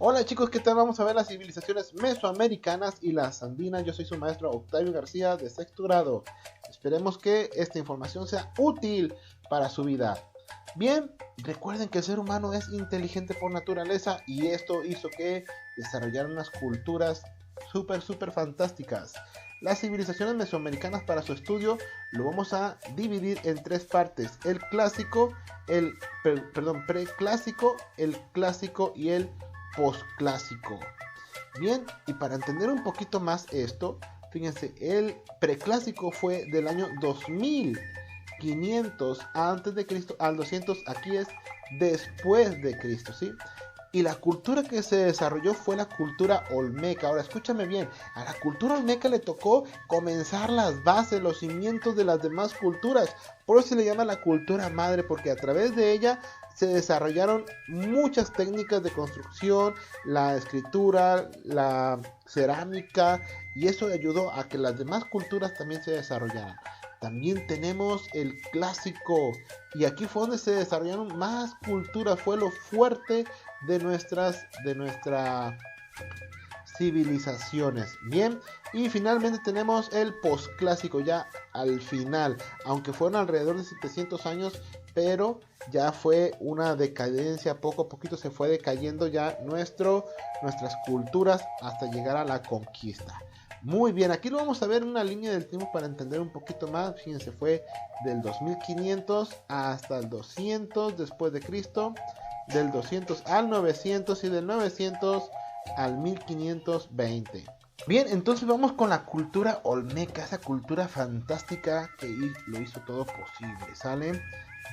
Hola chicos, ¿qué tal? Vamos a ver las civilizaciones mesoamericanas y las andinas. Yo soy su maestro Octavio García de sexto grado. Esperemos que esta información sea útil para su vida. Bien, recuerden que el ser humano es inteligente por naturaleza y esto hizo que desarrollaran unas culturas súper fantásticas. Las civilizaciones mesoamericanas, para su estudio lo vamos a dividir en tres partes: el clásico, preclásico, el clásico y el posclásico. Bien, y para entender un poquito más esto, fíjense, el preclásico fue del año 2500 antes de Cristo al 200, aquí es después de Cristo, ¿sí? Y la cultura que se desarrolló fue la cultura olmeca. Ahora escúchame bien, a la cultura olmeca le tocó comenzar las bases, los cimientos de las demás culturas. Por eso se le llama la cultura madre, porque a través de ella se desarrollaron muchas técnicas de construcción, la escritura, la cerámica, y eso ayudó a que las demás culturas también se desarrollaran. También tenemos el clásico, y aquí fue donde se desarrollaron más culturas, fue lo fuerte de nuestras civilizaciones. Bien, y finalmente tenemos el posclásico ya al final, aunque fueron alrededor de 700 años, pero ya fue una decadencia, poco a poquito se fue decayendo ya nuestras culturas hasta llegar a la conquista. Muy bien, aquí lo vamos a ver en una línea del tiempo para entender un poquito más. Fíjense, fue del 2500 hasta el 200 después de Cristo, del 200 al 900 y del 900 al 1520. Bien, entonces vamos con la cultura olmeca, esa cultura fantástica que lo hizo todo posible, ¿sale?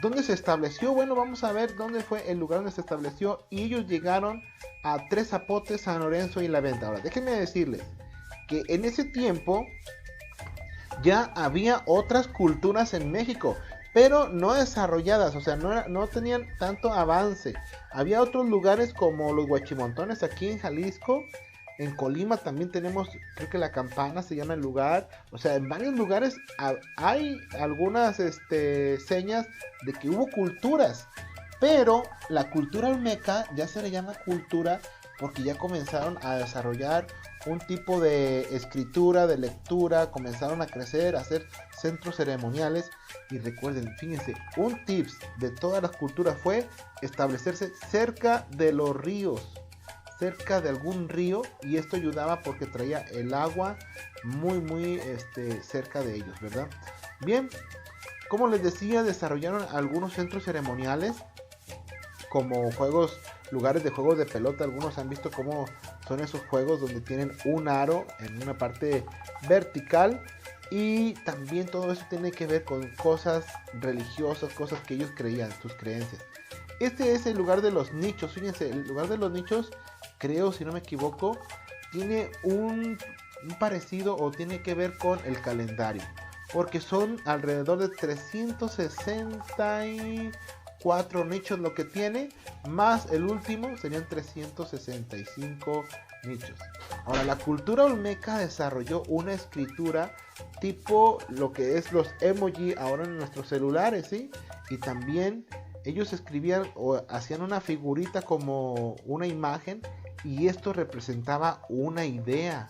¿Dónde se estableció? Bueno, vamos a ver dónde fue el lugar donde se estableció. Y ellos llegaron a Tres Zapotes, San Lorenzo y La Venta. Ahora, déjenme decirles que en ese tiempo ya había otras culturas en México, pero no desarrolladas, o sea, no tenían tanto avance. Había otros lugares como los Huachimontones aquí en Jalisco. En Colima también tenemos, creo que La Campana se llama el lugar. O sea, en varios lugares hay algunas señas de que hubo culturas. Pero la cultura olmeca ya se le llama cultura porque ya comenzaron a desarrollar un tipo de escritura, de lectura, comenzaron a crecer, a hacer centros ceremoniales. Y recuerden, fíjense, un tips de todas las culturas fue establecerse cerca de los ríos, cerca de algún río, y esto ayudaba porque traía el agua muy cerca de ellos, ¿verdad? Bien, como les decía, desarrollaron algunos centros ceremoniales como lugares de juegos de pelota. Algunos han visto cómo son esos juegos donde tienen un aro en una parte vertical, y también todo eso tiene que ver con cosas religiosas, cosas que ellos creían, sus creencias. Este es el lugar de los nichos. Fíjense, el lugar de los nichos, creo, si no me equivoco, tiene un parecido o tiene que ver con el calendario, porque son alrededor de 364 nichos lo que tiene, más el último serían 365 nichos. Ahora, la cultura olmeca desarrolló una escritura tipo lo que es los emoji ahora en nuestros celulares, ¿sí? Y también ellos escribían o hacían una figurita como una imagen, y esto representaba una idea,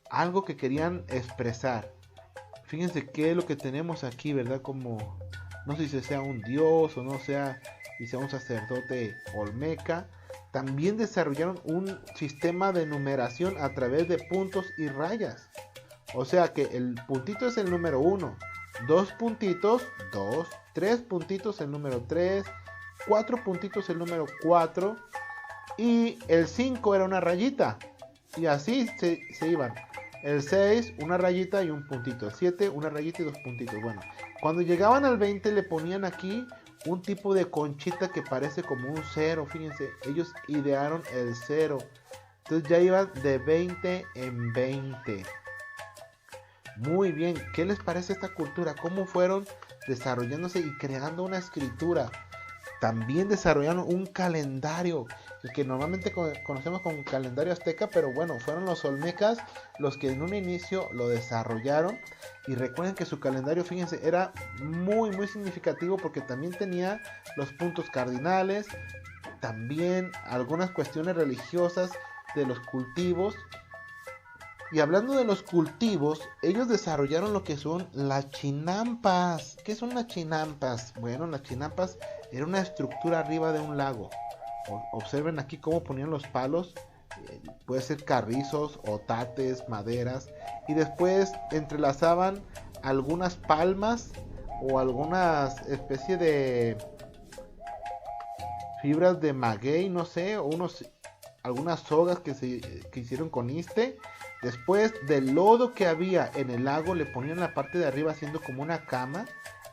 algo que querían expresar. Fíjense qué es lo que tenemos aquí, ¿verdad? Como, no sé si sea un dios o no sea, si sea un sacerdote olmeca. También desarrollaron un sistema de numeración a través de puntos y rayas. O sea que el puntito es el número 1, 2 puntitos, 2, 3 puntitos el número 3, 4 puntitos el número 4, y el 5 era una rayita. Y así se iban. El 6, una rayita y un puntito. El 7, una rayita y dos puntitos. Bueno, cuando llegaban al 20 le ponían aquí un tipo de conchita que parece como un 0. Fíjense, ellos idearon el 0. Entonces ya iban de 20 en 20. Muy bien, ¿qué les parece esta cultura? ¿Cómo fueron desarrollándose y creando una escritura? También desarrollaron un calendario, el que normalmente conocemos como calendario azteca, pero bueno, fueron los olmecas los que en un inicio lo desarrollaron. Y recuerden que su calendario, fíjense, era muy significativo porque también tenía los puntos cardinales, también algunas cuestiones religiosas de los cultivos. Y hablando de los cultivos, ellos desarrollaron lo que son las chinampas. ¿Qué son las chinampas? Bueno, las chinampas era una estructura arriba de un lago. Observen aquí cómo ponían los palos. Puede ser carrizos, otates, maderas. Y después entrelazaban algunas palmas o algunas especie de fibras de maguey, no sé, o algunas sogas que hicieron con este. Después del lodo que había en el lago le ponían la parte de arriba haciendo como una cama.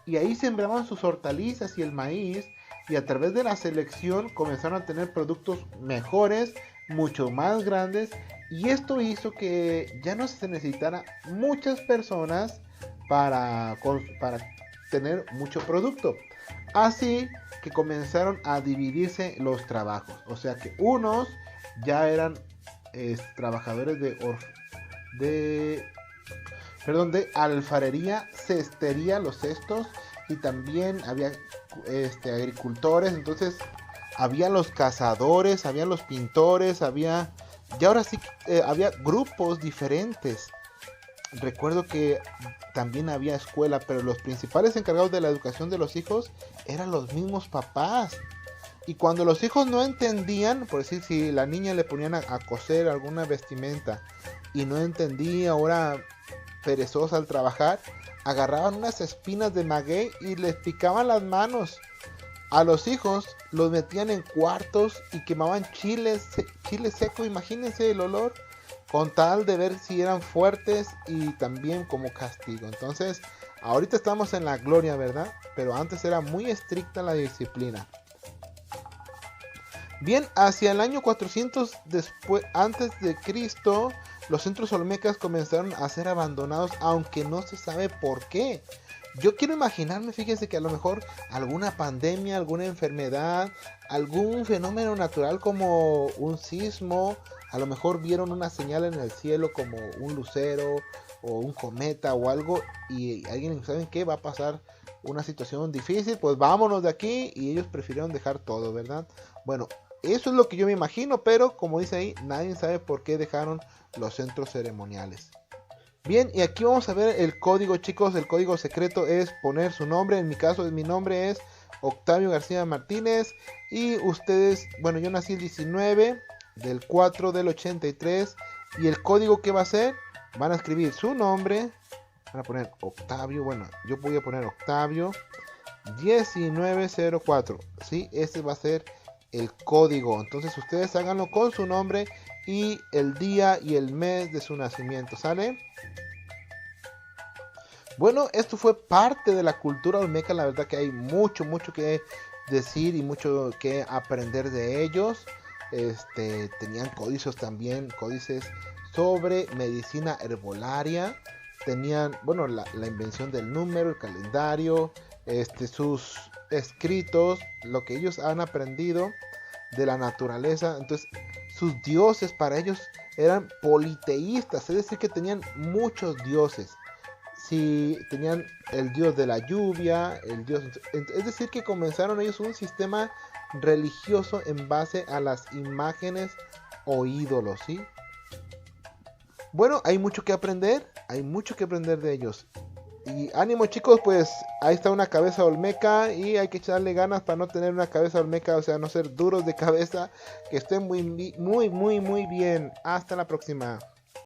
Y ahí sembraban sus hortalizas y el maíz. Y a través de la selección comenzaron a tener productos mejores, mucho más grandes. Y esto hizo que ya no se necesitara muchas personas para tener mucho producto. Así que comenzaron a dividirse los trabajos. O sea que unos ya eran trabajadores de alfarería, cestería, los cestos, y también había agricultores. Entonces había los cazadores, había los pintores, y ahora sí había grupos diferentes. Recuerdo que también había escuela, pero los principales encargados de la educación de los hijos eran los mismos papás. Y cuando los hijos no entendían, por decir, si la niña le ponían a coser alguna vestimenta y no entendía, ahora perezosa al trabajar, agarraban unas espinas de maguey y les picaban las manos. A los hijos los metían en cuartos y quemaban chile seco, imagínense el olor, con tal de ver si eran fuertes y también como castigo. Entonces, ahorita estamos en la gloria, ¿verdad? Pero antes era muy estricta la disciplina. Bien, hacia el año 400 antes de Cristo, los centros olmecas comenzaron a ser abandonados, aunque no se sabe por qué. Yo quiero imaginarme, fíjense que a lo mejor alguna pandemia, alguna enfermedad, algún fenómeno natural como un sismo, a lo mejor vieron una señal en el cielo como un lucero o un cometa o algo, y alguien, ¿saben qué? Va a pasar una situación difícil, pues vámonos de aquí, y ellos prefirieron dejar todo, ¿verdad? Bueno, eso es lo que yo me imagino, pero como dice ahí, nadie sabe por qué dejaron los centros ceremoniales. Bien, y aquí vamos a ver el código, chicos. El código secreto es poner su nombre. En mi caso, mi nombre es Octavio García Martínez. Y ustedes, bueno, yo nací el 19 del 4 del 83. Y el código que va a ser, van a escribir su nombre. Van a poner Octavio, bueno, yo voy a poner Octavio 1904. Sí, este va a ser el código. Entonces ustedes háganlo con su nombre y el día y el mes de su nacimiento, ¿sale? Bueno, esto fue parte de la cultura olmeca. La verdad que hay mucho que decir y mucho que aprender de ellos. Tenían códices también, códices sobre medicina herbolaria. Tenían, bueno, la invención del número, el calendario, sus escritos, lo que ellos han aprendido de la naturaleza. Entonces, sus dioses para ellos eran politeístas, es decir, que tenían muchos dioses. Si tenían el dios de la lluvia, es decir, que comenzaron ellos un sistema religioso en base a las imágenes o ídolos, ¿sí? Bueno, hay mucho que aprender de ellos. Y ánimo, chicos, pues ahí está una cabeza olmeca y hay que echarle ganas para no tener una cabeza olmeca, o sea, no ser duros de cabeza. Que estén muy bien. Hasta la próxima.